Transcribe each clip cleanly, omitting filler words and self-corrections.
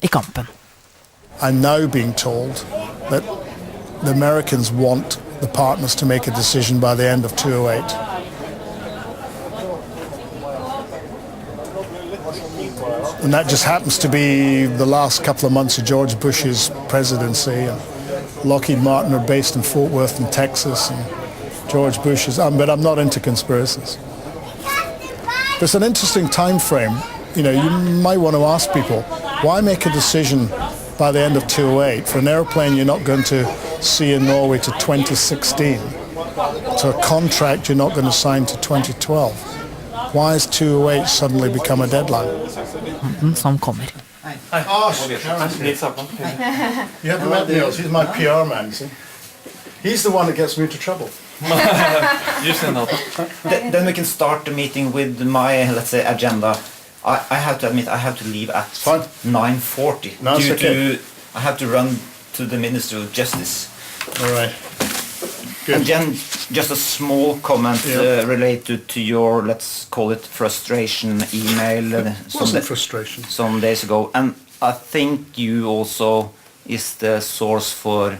i kampen. I'm now being told that the Americans want the partners to make a decision by the end of 2008. And that just happens to be the last couple of months of George Bush's presidency. And Lockheed Martin are based in Fort Worth in Texas, and George Bush is, but I'm not into conspiracies. There's an interesting time frame. You know, you might want to ask people, why make a decision by the end of 2008 for an airplane you're not going to see in Norway to 2016, to a contract you're not going to sign to 2012? Why has 2008 suddenly become a deadline? Som kommer. You haven't met Niels, he's my PR man, see? He's the one that gets me into trouble. Then we can start the meeting with my, let's say, agenda. I have to admit, I have to leave at 9:40. No, it's okay. I have to run to the Ministry of Justice. All right. Good. And then just a small comment related to your, let's call it, frustration email. Frustration. Some days ago. And I think you also is the source for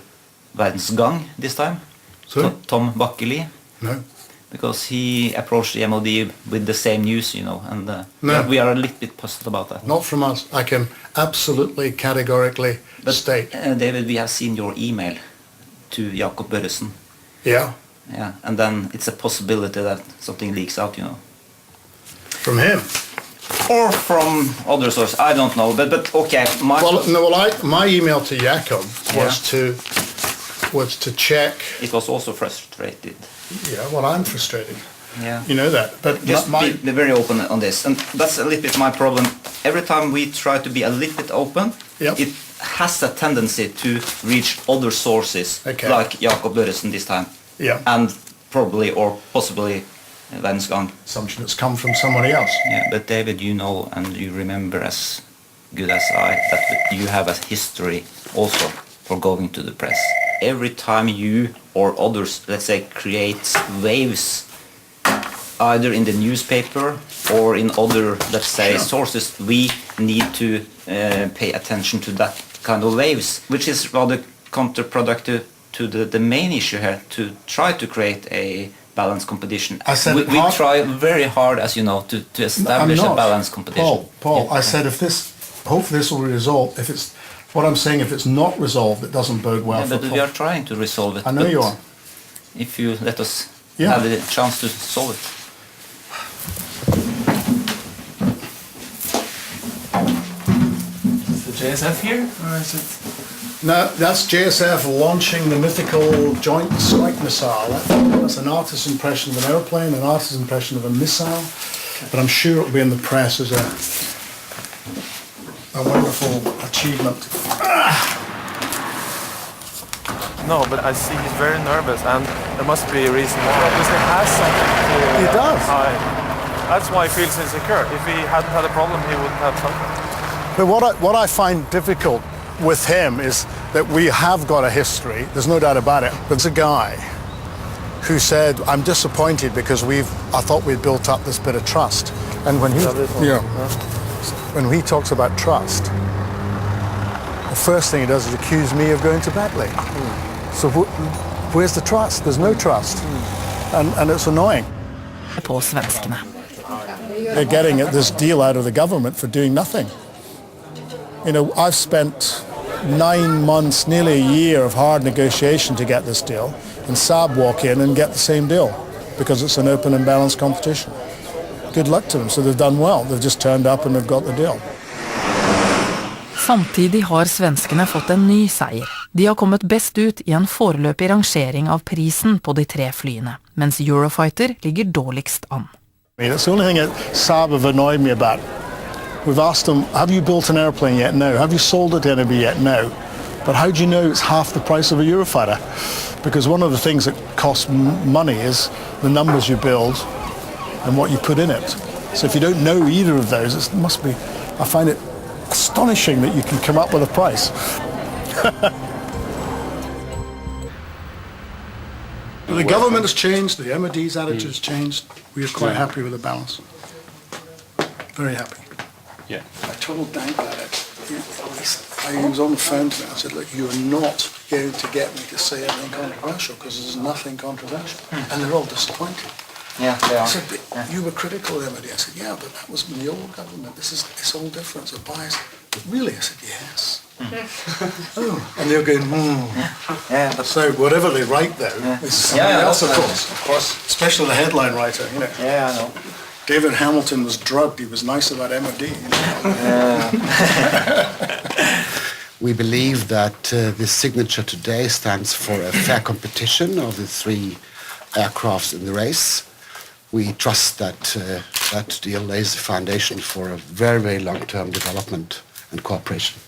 Verdensgang this time. Sorry? Tom Bakkeli. No. Because he approached the MOD with the same news, you know, and we are a little bit puzzled about that. Not from us. I can absolutely, categorically state. David, we have seen your email to Jacob Børresen. Yeah. Yeah, and then it's a possibility that something leaks out, you know. From him? Or from other sources, I don't know, but okay. My email to Jacob was to check. It was also frustrated. Yeah, well, I'm frustrated. Yeah. You know that. But just be very open on this, and that's a little bit my problem. Every time we try to be a little bit open, it has a tendency to reach other sources, like Jacob Børresen this time, and probably or possibly Verdensgang. Assumption it's come from somebody else. Yeah, but David, you know, and you remember as good as I that you have a history also for going to the press. Every time you or others, let's say, create waves, either in the newspaper or in other, let's say, sources, we need to pay attention to that kind of waves, which is rather counterproductive to the main issue here, to try to create a balanced competition. We try very hard, as you know, to establish a balanced competition. Paul, I said hopefully this will resolve. What I'm saying, if it's not resolved, it doesn't bode well for. But we are trying to resolve it. I know you are. If you let us have the chance to solve it. Is the JSF here, or is it? No, that's JSF launching the mythical Joint Strike Missile. That's an artist's impression of an airplane, an artist's impression of a missile. But I'm sure it'll be in the press as a wonderful achievement. No, but I see he's very nervous, and there must be a reason why. Obviously, he has something to hide. That's why he feels insecure. If he hadn't had a problem, he wouldn't have something. But what I find difficult with him is that we have got a history. There's no doubt about it. There's a guy who said, "I'm disappointed because I thought we'd built up this bit of trust." And when he talks about trust, the first thing he does is accuse me of going to Batley. So where's the trust? There's no trust. And it's annoying. På svenskene. They're getting this deal out of the government for doing nothing. You know, I've spent 9 months, nearly a year of hard negotiation to get this deal, and Saab walk in and get the same deal because it's an open and balanced competition. Good luck to them. So they've done well. They've just turned up and they've got the deal. Samtidig har svenskene fått en ny seier. De har kommet best ut i en foreløpig rangering av prisen på de 3 flyene, mens Eurofighter ligger dårligst an. That's the only thing that Saab have annoyed me about. We've asked them, have you built an airplane yet? No. Have you sold it to anybody yet? No. But how do you know it's half the price of a Eurofighter? Because one of the things that costs money is the numbers you build and what you put in it. So if you don't know either of those, it must be, I find it astonishing that you can come up with a price. The government has changed, the MOD's attitude has changed. We are quite happy with the balance. Very happy. Yeah. A total dank at it. He was on the phone to me. I said, look, you're not going to get me to say anything controversial because there's nothing controversial. And they're all disappointed. Yeah, they I are. said, but you were critical of MOD. I said, yeah, but that was in the old government. It's all different. It's a bias. But really? I said, yes. Oh, and they're going, Yeah, So whatever they write, though, is something else, of course. Especially the headline writer, you know. Yeah, I know. David Hamilton was drugged. He was nice about MOD. You know? We believe that this signature today stands for a fair competition of the three aircrafts in the race. We trust that that deal lays the foundation for a very, very long-term development and cooperation.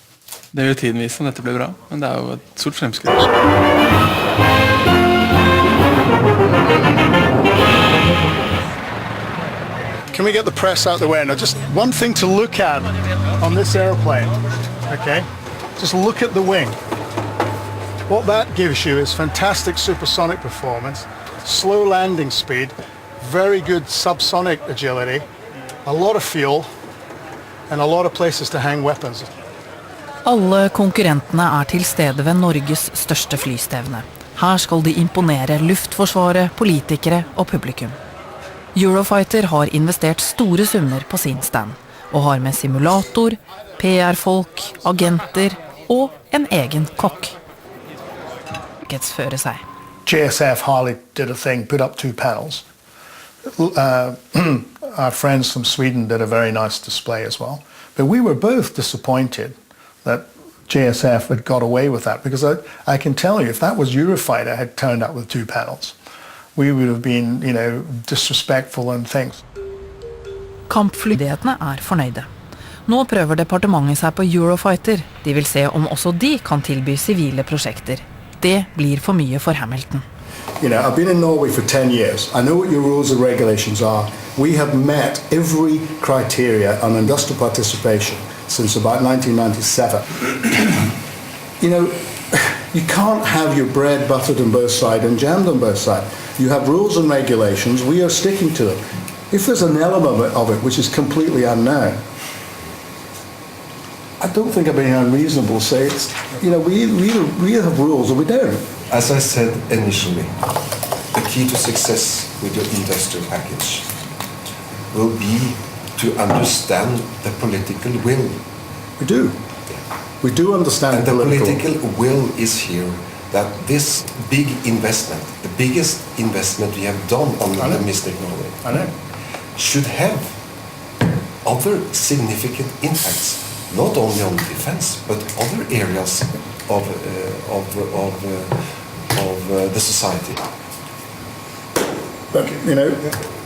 Det er jo tiden vise om dette blir bra, men det er jo et stort fremskritt. Can we get the press out the way? Now, just one thing to look at on this airplane, okay? Just look at the wing. What that gives you is fantastic supersonic performance, slow landing speed, very good subsonic agility, a lot of fuel, and a lot of places to hang weapons. Alle konkurrentene er til stede ved Norges største flystevne. Her skal de imponere luftforsvaret, politikere og publikum. Eurofighter har investert store summer på sin stand, og har med simulator, PR-folk, agenter og en egen kokk. Føre seg. JSF Harley did a thing, put up 2 panels. Our friends from Sweden did a very nice display as well. But we were both disappointed that JSF had got away with that, because I can tell you, if that was Eurofighter had turned up with 2 panels, we would have been, you know, disrespectful and things. Kampflydighetene er fornøyde. Nå prøver departementet seg på Eurofighter. De vil se om også de kan tilby sivile prosjekter. Det blir for mye for Hamilton. You know, I've been in Norway for 10 years. I know what your rules and regulations are. We have met every criteria on industrial participation since about 1997. You know, you can't have your bread buttered on both sides and jammed on both sides. You have rules and regulations. We are sticking to them. If there's an element of it which is completely unknown, I don't think I'm being unreasonable to say it's, you know, we have rules or we don't. As I said initially, the key to success with your industrial package will be to understand the political will. We do. We do understand and the political will is here that this big investment, the biggest investment we have done on the domestic Norway, should have other significant impacts, not only on defense, but other areas of the society. But you know,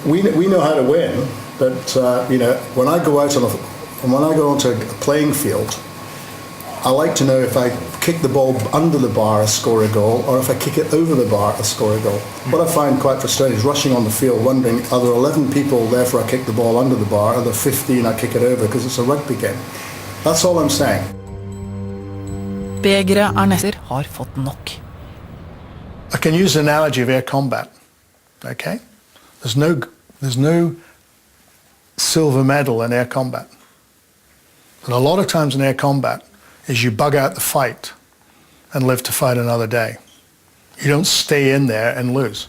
we know how to win. But you know, when I go onto a playing field, I like to know if I kick the ball under the bar, I score a goal, or if I kick it over the bar, I score a goal. What I find quite frustrating is rushing on the field, wondering, are there 11 people, therefore I kick the ball under the bar, are there 15 I kick it over, because it's a rugby game. That's all I'm saying. Begeret nester har fått nok. I can use the analogy of air combat. Okay? There's no silver medal in air combat. And a lot of times in air combat is you bug out the fight and live to fight another day. You don't stay in there and lose.